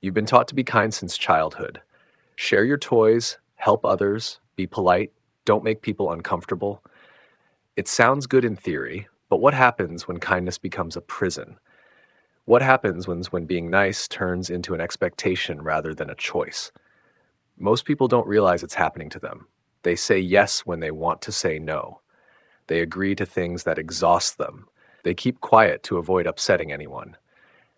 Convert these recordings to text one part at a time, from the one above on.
You've been taught to be kind since childhood. Share your toys, help others, be polite, don't make people uncomfortable. It sounds good in theory, but what happens when kindness becomes a prison? What happens when being nice turns into an expectation rather than a choice? Most people don't realize it's happening to them. They say yes when they want to say no. They agree to things that exhaust them. They keep quiet to avoid upsetting anyone.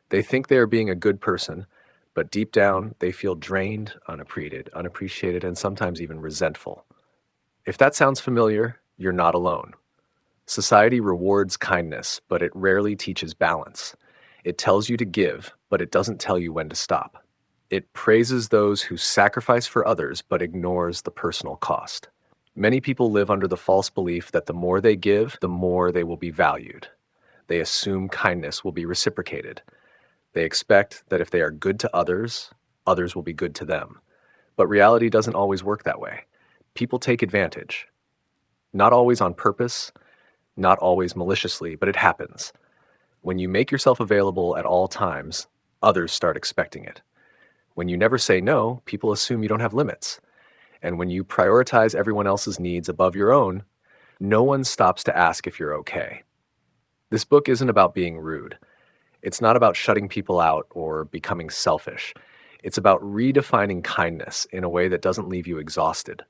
They think they are being a good person, but deep down, they feel drained, unappreciated, and sometimes even resentful. If that sounds familiar, you're not alone. Society rewards kindness, but it rarely teaches balance. It tells you to give, but it doesn't tell you when to stop. It praises those who sacrifice for others, but ignores the personal cost. Many people live under the false belief that the more they give, the more they will be valued. They assume kindness will be reciprocated. They expect that if they are good to others, others will be good to them. But reality doesn't always work that way. People take advantage. Not always on purpose, not always maliciously, but it happens. When you make yourself available at all times, others start expecting it. When you never say no, people assume you don't have limits. And when you prioritize everyone else's needs above your own, no one stops to ask if you're okay. This book isn't about being rude. It's not about shutting people out or becoming selfish. It's about redefining kindness in a way that doesn't leave you exhausted.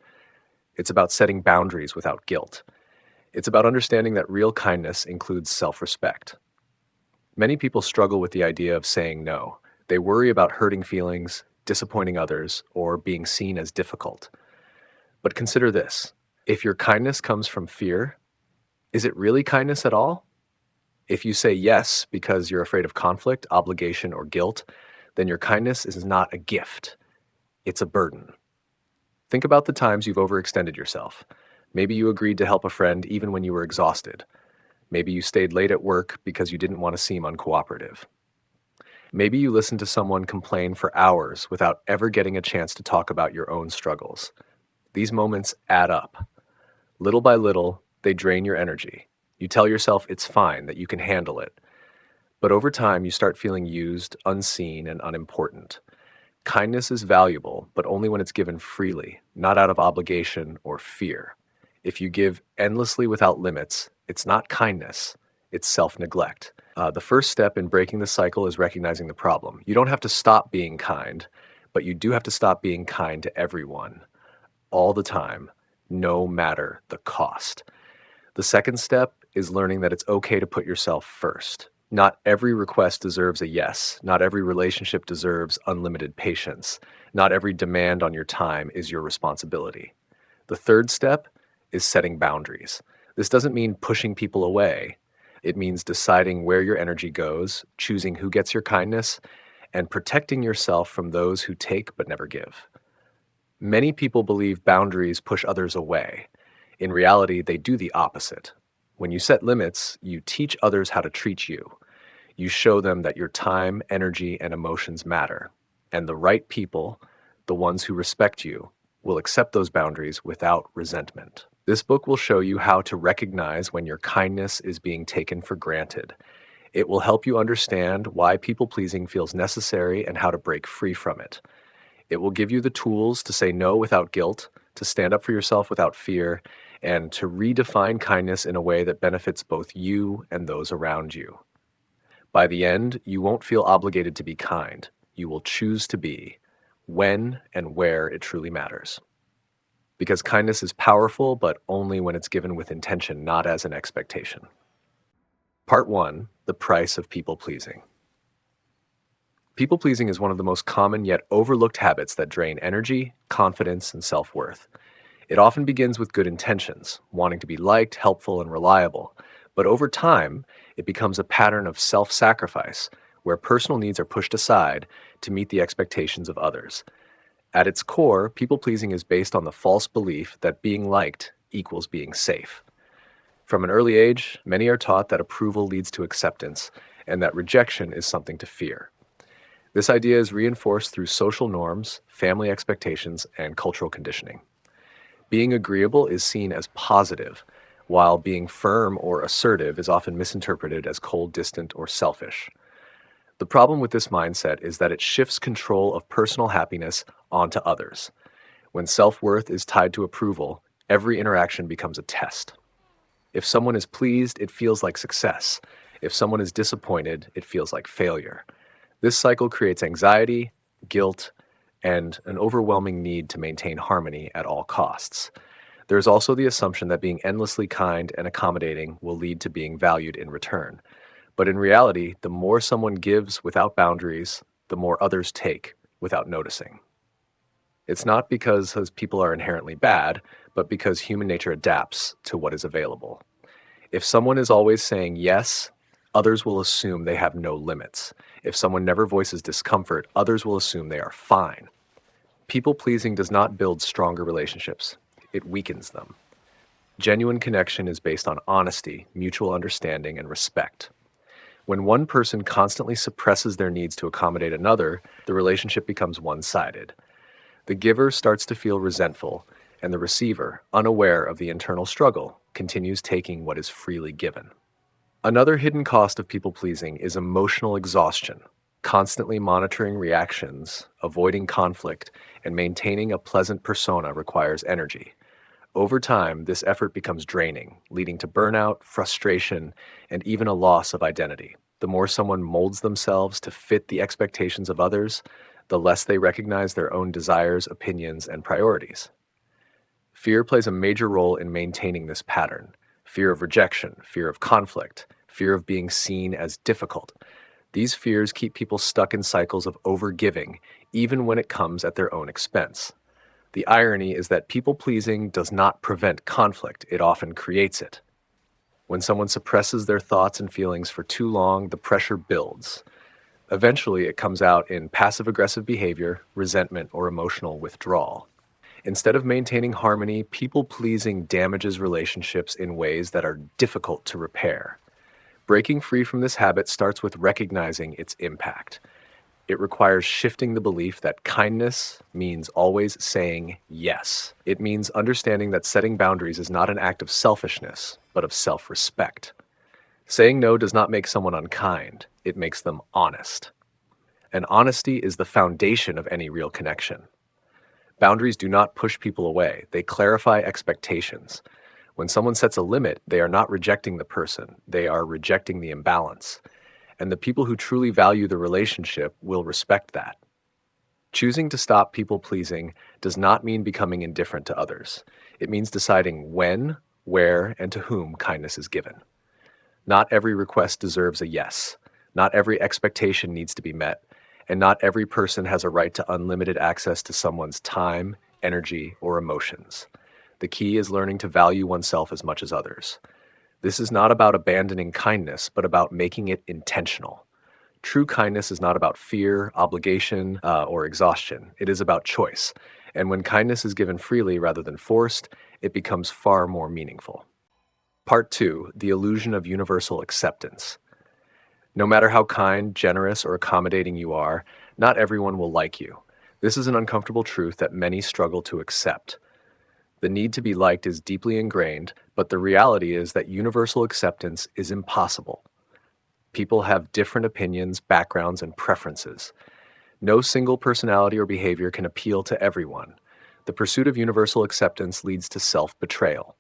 It's about setting boundaries without guilt. It's about understanding that real kindness includes self-respect. Many people struggle with the idea of saying no. They worry about hurting feelings, disappointing others, or being seen as difficult. But consider this. If your kindness comes from fear, is it really kindness at all? If you say yes because you're afraid of conflict, obligation, or guilt, then your kindness is not a gift. It's a burden. Think about the times you've overextended yourself. Maybe you agreed to help a friend even when you were exhausted. Maybe you stayed late at work because you didn't want to seem uncooperative. Maybe you listened to someone complain for hours without ever getting a chance to talk about your own struggles. These moments add up. Little by little, they drain your energy. You tell yourself it's fine, that you can handle it. But over time, you start feeling used, unseen, and unimportant. Kindness is valuable, but only when it's given freely, not out of obligation or fear. If you give endlessly without limits, it's not kindness, it's self-neglect. The first step in breaking the cycle is recognizing the problem. You don't have to stop being kind, but you do have to stop being kind to everyone, all the time, no matter the cost. The second step is learning that it's okay to put yourself first. Not every request deserves a yes. Not every relationship deserves unlimited patience. Not every demand on your time is your responsibility. The third step is setting boundaries. This doesn't mean pushing people away. It means deciding where your energy goes, choosing who gets your kindness, and protecting yourself from those who take but never give. Many people believe boundaries push others away. In reality, they do the opposite. When you set limits, you teach others how to treat you. You show them that your time, energy, and emotions matter. And the right people, the ones who respect you, will accept those boundaries without resentment. This book will show you how to recognize when your kindness is being taken for granted. It will help you understand why people-pleasing feels necessary and how to break free from it. It will give you the tools to say no without guilt, to stand up for yourself without fear, and to redefine kindness in a way that benefits both you and those around you. By the end, you won't feel obligated to be kind. You will choose to be, when and where it truly matters. Because kindness is powerful, but only when it's given with intention, not as an expectation. Part 1, the price of people-pleasing. People-pleasing is one of the most common yet overlooked habits that drain energy, confidence, and self-worth. It often begins with good intentions, wanting to be liked, helpful, and reliable. But over time, it becomes a pattern of self-sacrifice, where personal needs are pushed aside to meet the expectations of others. At its core, people-pleasing is based on the false belief that being liked equals being safe. From an early age, many are taught that approval leads to acceptance, and that rejection is something to fear. This idea is reinforced through social norms, family expectations, and cultural conditioning. Being agreeable is seen as positive, while being firm or assertive is often misinterpreted as cold, distant, or selfish. The problem with this mindset is that it shifts control of personal happiness onto others. When self-worth is tied to approval, every interaction becomes a test. If someone is pleased, it feels like success. If someone is disappointed, it feels like failure. This cycle creates anxiety, guilt, and an overwhelming need to maintain harmony at all costs. There is also the assumption that being endlessly kind and accommodating will lead to being valued in return. But in reality, the more someone gives without boundaries, the more others take without noticing. It's not because people are inherently bad, but because human nature adapts to what is available. If someone is always saying yes, others will assume they have no limits. If someone never voices discomfort, others will assume they are fine. People pleasing does not build stronger relationships, it weakens them. Genuine connection is based on honesty, mutual understanding, and respect. When one person constantly suppresses their needs to accommodate another, the relationship becomes one-sided. The giver starts to feel resentful, and the receiver, unaware of the internal struggle, continues taking what is freely given. Another hidden cost of people-pleasing is emotional exhaustion. Constantly monitoring reactions, avoiding conflict, and maintaining a pleasant persona requires energy. Over time, this effort becomes draining, leading to burnout, frustration, and even a loss of identity. The more someone molds themselves to fit the expectations of others, the less they recognize their own desires, opinions, and priorities. Fear plays a major role in maintaining this pattern. Fear of rejection, fear of conflict, fear of being seen as difficult. These fears keep people stuck in cycles of overgiving, even when it comes at their own expense. The irony is that people-pleasing does not prevent conflict, it often creates it. When someone suppresses their thoughts and feelings for too long, the pressure builds. Eventually, it comes out in passive-aggressive behavior, resentment, or emotional withdrawal. Instead of maintaining harmony, people-pleasing damages relationships in ways that are difficult to repair. Breaking free from this habit starts with recognizing its impact. It requires shifting the belief that kindness means always saying yes. It means understanding that setting boundaries is not an act of selfishness, but of self-respect. Saying no does not make someone unkind, it makes them honest. And honesty is the foundation of any real connection. Boundaries do not push people away, they clarify expectations. When someone sets a limit, they are not rejecting the person, they are rejecting the imbalance. And the people who truly value the relationship will respect that. Choosing to stop people-pleasing does not mean becoming indifferent to others. It means deciding when, where, and to whom kindness is given. Not every request deserves a yes. Not every expectation needs to be met. And not every person has a right to unlimited access to someone's time, energy, or emotions. The key is learning to value oneself as much as others. This is not about abandoning kindness, but about making it intentional. True kindness is not about fear, obligation, or exhaustion. It is about choice. And when kindness is given freely rather than forced, it becomes far more meaningful. Part 2, the illusion of universal acceptance. No matter how kind, generous, or accommodating you are, not everyone will like you. This is an uncomfortable truth that many struggle to accept. The need to be liked is deeply ingrained, but the reality is that universal acceptance is impossible. People have different opinions, backgrounds, and preferences. No single personality or behavior can appeal to everyone. The pursuit of universal acceptance leads to self-betrayal.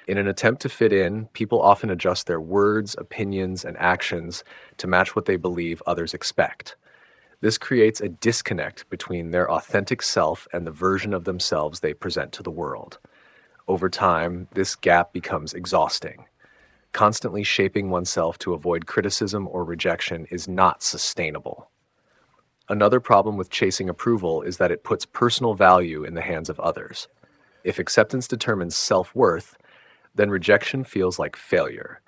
In an attempt to fit in, people often adjust their words, opinions, and actions to match what they believe others expect. This creates a disconnect between their authentic self and the version of themselves they present to the world. Over time, this gap becomes exhausting. Constantly shaping oneself to avoid criticism or rejection is not sustainable. Another problem with chasing approval is that it puts personal value in the hands of others. If acceptance determines self-worth, then rejection feels like failure.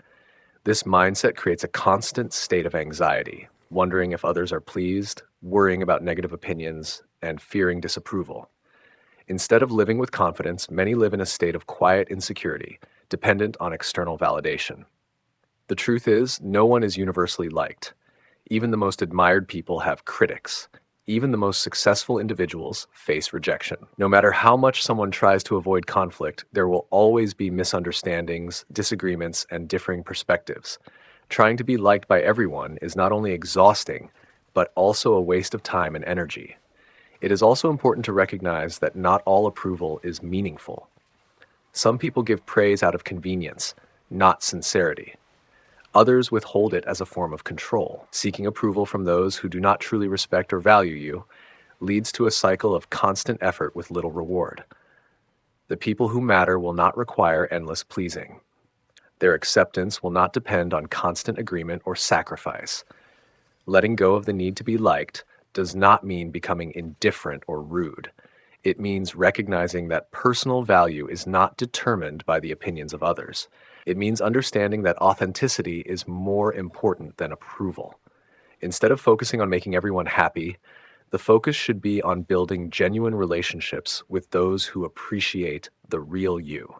This mindset creates a constant state of anxiety, wondering if others are pleased, worrying about negative opinions, and fearing disapproval. Instead of living with confidence, many live in a state of quiet insecurity, dependent on external validation. The truth is, no one is universally liked. Even the most admired people have critics. Even the most successful individuals face rejection. No matter how much someone tries to avoid conflict, there will always be misunderstandings, disagreements, and differing perspectives. Trying to be liked by everyone is not only exhausting, but also a waste of time and energy. It is also important to recognize that not all approval is meaningful. Some people give praise out of convenience, not sincerity. Others withhold it as a form of control. Seeking approval from those who do not truly respect or value you leads to a cycle of constant effort with little reward. The people who matter will not require endless pleasing. Their acceptance will not depend on constant agreement or sacrifice. Letting go of the need to be liked does not mean becoming indifferent or rude. It means recognizing that personal value is not determined by the opinions of others. It means understanding that authenticity is more important than approval. Instead of focusing on making everyone happy, the focus should be on building genuine relationships with those who appreciate the real you.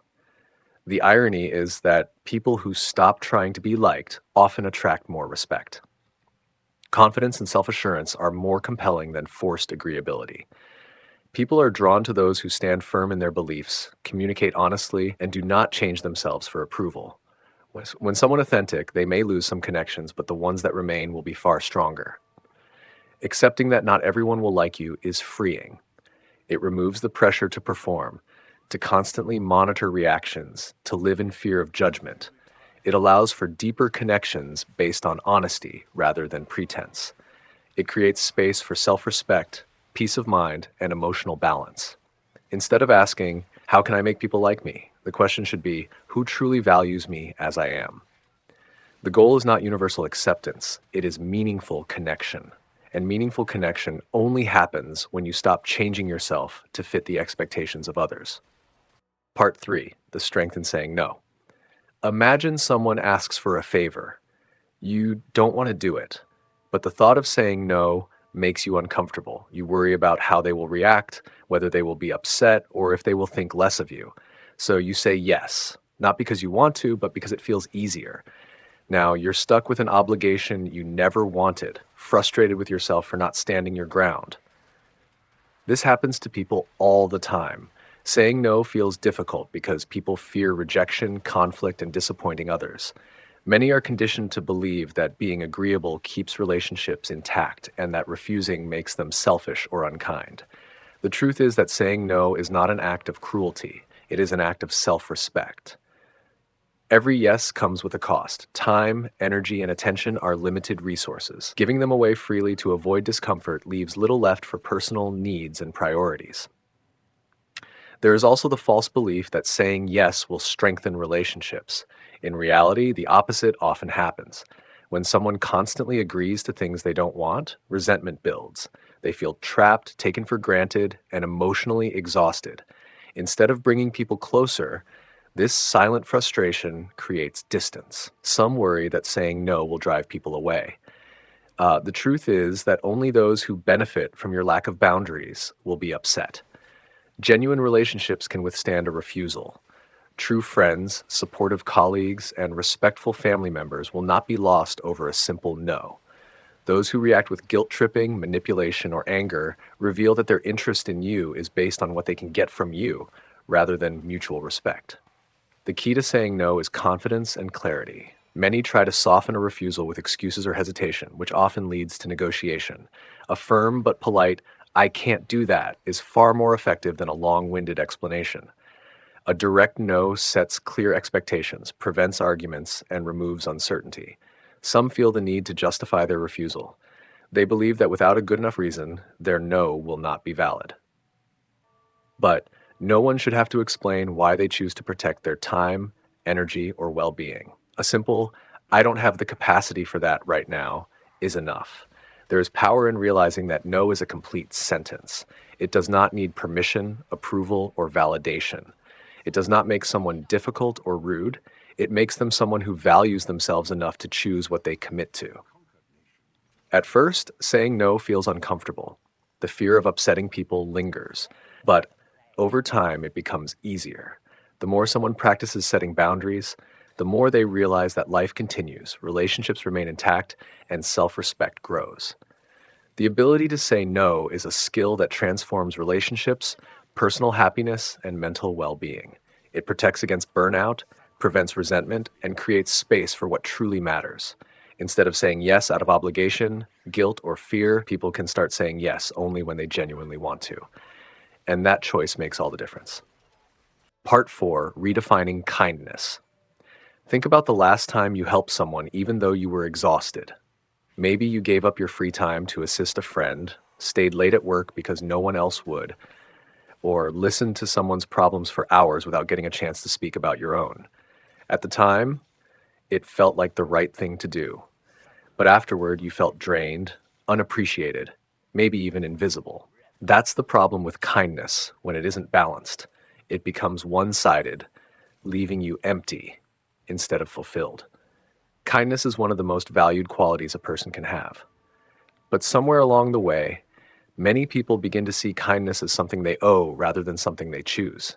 The irony is that people who stop trying to be liked often attract more respect. Confidence and self-assurance are more compelling than forced agreeability. People are drawn to those who stand firm in their beliefs, communicate honestly, and do not change themselves for approval. When someone authentic, they may lose some connections, but the ones that remain will be far stronger. Accepting that not everyone will like you is freeing. It removes the pressure to perform, to constantly monitor reactions, to live in fear of judgment. It allows for deeper connections based on honesty rather than pretense. It creates space for self-respect, peace of mind, and emotional balance. Instead of asking, how can I make people like me? The question should be, who truly values me as I am? The goal is not universal acceptance, it is meaningful connection. And meaningful connection only happens when you stop changing yourself to fit the expectations of others. Part 3, the strength in saying no. Imagine someone asks for a favor. You don't want to do it, but the thought of saying no makes you uncomfortable. You worry about how they will react, whether they will be upset, or if they will think less of you. So you say yes, not because you want to, but because it feels easier. Now you're stuck with an obligation you never wanted, frustrated with yourself for not standing your ground. This happens to people all the time. Saying no feels difficult because people fear rejection, conflict, and disappointing others. Many are conditioned to believe that being agreeable keeps relationships intact and that refusing makes them selfish or unkind. The truth is that saying no is not an act of cruelty. It is an act of self-respect. Every yes comes with a cost. Time, energy, and attention are limited resources. Giving them away freely to avoid discomfort leaves little left for personal needs and priorities. There is also the false belief that saying yes will strengthen relationships. In reality, the opposite often happens. When someone constantly agrees to things they don't want, resentment builds. They feel trapped, taken for granted, and emotionally exhausted. Instead of bringing people closer, this silent frustration creates distance. Some worry that saying no will drive people away. The truth is that only those who benefit from your lack of boundaries will be upset. Genuine relationships can withstand a refusal. True friends, supportive colleagues, and respectful family members will not be lost over a simple no. Those who react with guilt-tripping, manipulation, or anger reveal that their interest in you is based on what they can get from you, rather than mutual respect. The key to saying no is confidence and clarity. Many try to soften a refusal with excuses or hesitation, which often leads to negotiation. A firm but polite, "I can't do that," is far more effective than a long-winded explanation. A direct no sets clear expectations, prevents arguments, and removes uncertainty. Some feel the need to justify their refusal. They believe that without a good enough reason, their no will not be valid. But no one should have to explain why they choose to protect their time, energy, or well-being. A simple, "I don't have the capacity for that right now," is enough. There is power in realizing that no is a complete sentence. It does not need permission, approval, or validation. It does not make someone difficult or rude. It makes them someone who values themselves enough to choose what they commit to. At first, saying no feels uncomfortable. The fear of upsetting people lingers. But over time, it becomes easier. The more someone practices setting boundaries, the more they realize that life continues, relationships remain intact, and self-respect grows. The ability to say no is a skill that transforms relationships, personal happiness, and mental well-being. It protects against burnout, prevents resentment, and creates space for what truly matters. Instead of saying yes out of obligation, guilt, or fear, people can start saying yes only when they genuinely want to. And that choice makes all the difference. Part 4, redefining kindness. Think about the last time you helped someone even though you were exhausted. Maybe you gave up your free time to assist a friend, stayed late at work because no one else would, or listened to someone's problems for hours without getting a chance to speak about your own. At the time, it felt like the right thing to do. But afterward, you felt drained, unappreciated, maybe even invisible. That's the problem with kindness when it isn't balanced. It becomes one-sided, leaving you empty instead of fulfilled. Kindness is one of the most valued qualities a person can have. But somewhere along the way, many people begin to see kindness as something they owe rather than something they choose.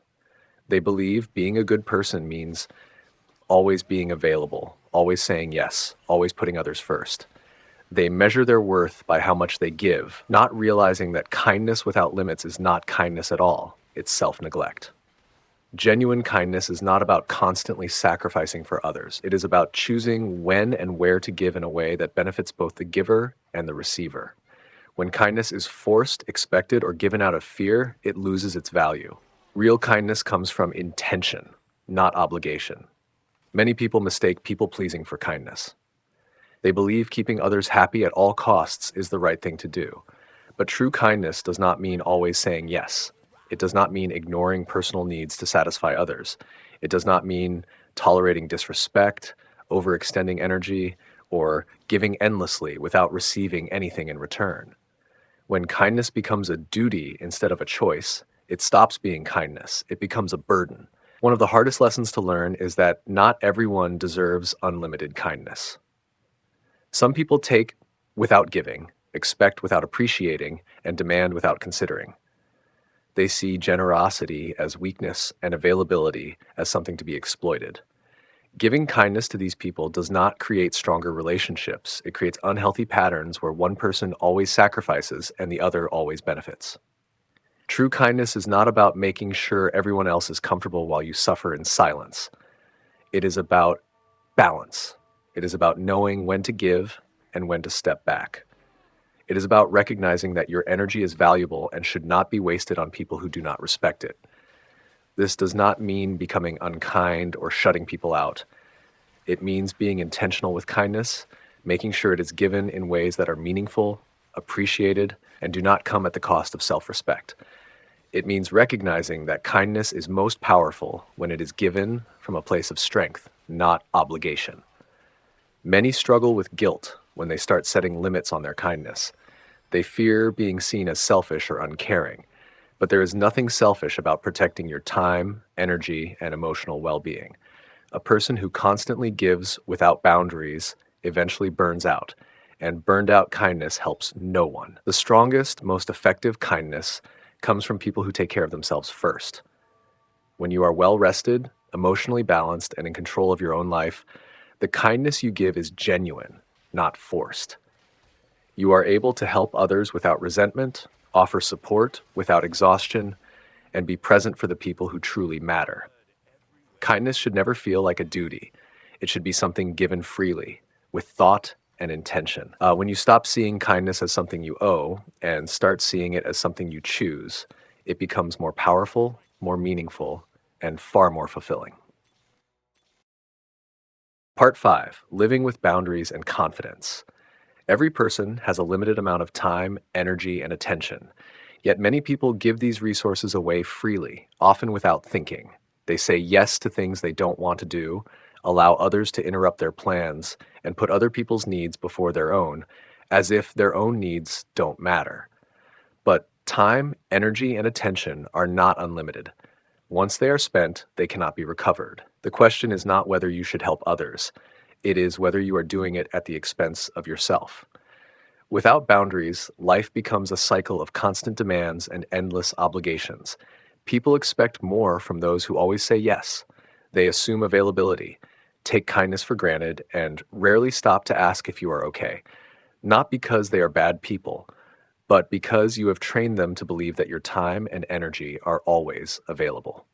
They believe being a good person means always being available, always saying yes, always putting others first. They measure their worth by how much they give, not realizing that kindness without limits is not kindness at all. It's self-neglect. Genuine kindness is not about constantly sacrificing for others. It is about choosing when and where to give in a way that benefits both the giver and the receiver. When kindness is forced, expected, or given out of fear, it loses its value. Real kindness comes from intention, not obligation. Many people mistake people-pleasing for kindness. They believe keeping others happy at all costs is the right thing to do. But true kindness does not mean always saying yes. It does not mean ignoring personal needs to satisfy others. It does not mean tolerating disrespect, overextending energy, or giving endlessly without receiving anything in return. When kindness becomes a duty instead of a choice, it stops being kindness. It becomes a burden. One of the hardest lessons to learn is that not everyone deserves unlimited kindness. Some people take without giving, expect without appreciating, and demand without considering. They see generosity as weakness and availability as something to be exploited. Giving kindness to these people does not create stronger relationships. It creates unhealthy patterns where one person always sacrifices and the other always benefits. True kindness is not about making sure everyone else is comfortable while you suffer in silence. It is about balance. It is about knowing when to give and when to step back. It is about recognizing that your energy is valuable and should not be wasted on people who do not respect it. This does not mean becoming unkind or shutting people out. It means being intentional with kindness, making sure it is given in ways that are meaningful, appreciated, and do not come at the cost of self-respect. It means recognizing that kindness is most powerful when it is given from a place of strength, not obligation. Many struggle with guilt when they start setting limits on their kindness. They fear being seen as selfish or uncaring, but there is nothing selfish about protecting your time, energy, and emotional well-being. A person who constantly gives without boundaries eventually burns out, and burned out kindness helps no one. The strongest, most effective kindness comes from people who take care of themselves first. When you are well-rested, emotionally balanced, and in control of your own life, the kindness you give is genuine, not forced. You are able to help others without resentment, offer support without exhaustion, and be present for the people who truly matter. Kindness should never feel like a duty. It should be something given freely, with thought and intention. When you stop seeing kindness as something you owe and start seeing it as something you choose, it becomes more powerful, more meaningful, and far more fulfilling. Part 5, living with boundaries and confidence. Every person has a limited amount of time, energy, and attention. Yet many people give these resources away freely, often without thinking. They say yes to things they don't want to do, allow others to interrupt their plans, and put other people's needs before their own, as if their own needs don't matter. But time, energy, and attention are not unlimited. Once they are spent, they cannot be recovered. The question is not whether you should help others. It is whether you are doing it at the expense of yourself. Without boundaries, life becomes a cycle of constant demands and endless obligations. People expect more from those who always say yes. They assume availability, take kindness for granted, and rarely stop to ask if you are okay. Not because they are bad people, but because you have trained them to believe that your time and energy are always available.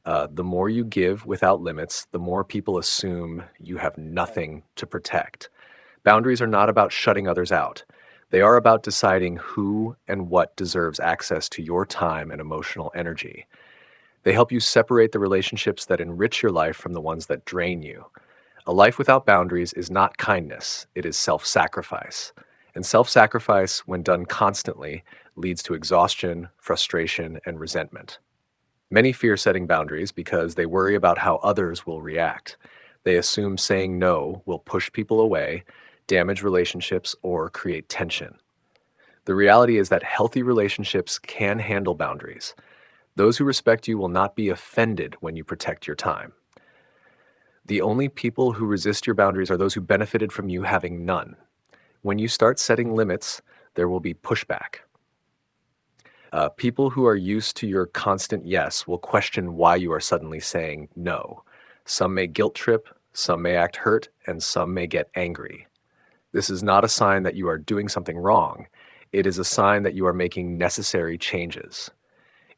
The more you give without limits, the more people assume you have nothing to protect. Boundaries are not about shutting others out. They are about deciding who and what deserves access to your time and emotional energy. They help you separate the relationships that enrich your life from the ones that drain you. A life without boundaries is not kindness, it is self sacrifice. And self sacrifice, when done constantly, leads to exhaustion, frustration, and resentment. Many fear setting boundaries because they worry about how others will react. They assume saying no will push people away, damage relationships, or create tension. The reality is that healthy relationships can handle boundaries. Those who respect you will not be offended when you protect your time. The only people who resist your boundaries are those who benefited from you having none. When you start setting limits, there will be pushback. People who are used to your constant yes will question why you are suddenly saying no. Some may guilt trip, some may act hurt, and some may get angry. This is not a sign that you are doing something wrong. It is a sign that you are making necessary changes.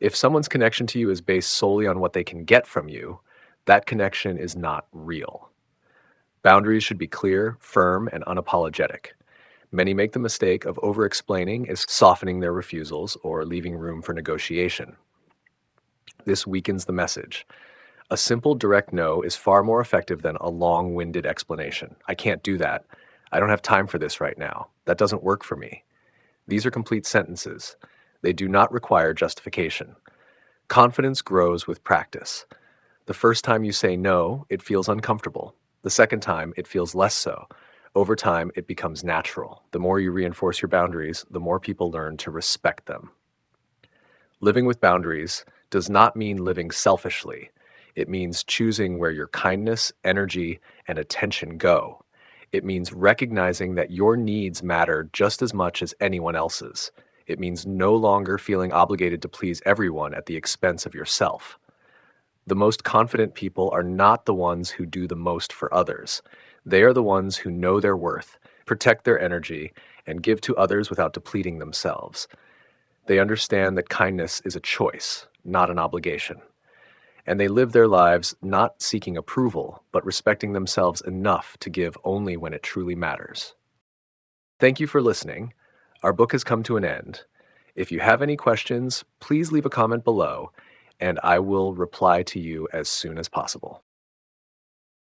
If someone's connection to you is based solely on what they can get from you, that connection is not real. Boundaries should be clear, firm, and unapologetic. Many make the mistake of over explaining as softening their refusals or leaving room for negotiation. This weakens the message. A simple, direct no is far more effective than a long winded explanation. I can't do that. I don't have time for this right now. That doesn't work for me. These are complete sentences. They do not require justification. Confidence grows with practice. The first time you say no, it feels uncomfortable. The second time, it feels less so. Over time, it becomes natural. The more you reinforce your boundaries, the more people learn to respect them. Living with boundaries does not mean living selfishly. It means choosing where your kindness, energy, and attention go. It means recognizing that your needs matter just as much as anyone else's. It means no longer feeling obligated to please everyone at the expense of yourself. The most confident people are not the ones who do the most for others. They are the ones who know their worth, protect their energy, and give to others without depleting themselves. They understand that kindness is a choice, not an obligation. And they live their lives not seeking approval, but respecting themselves enough to give only when it truly matters. Thank you for listening. Our book has come to an end. If you have any questions, please leave a comment below, and I will reply to you as soon as possible.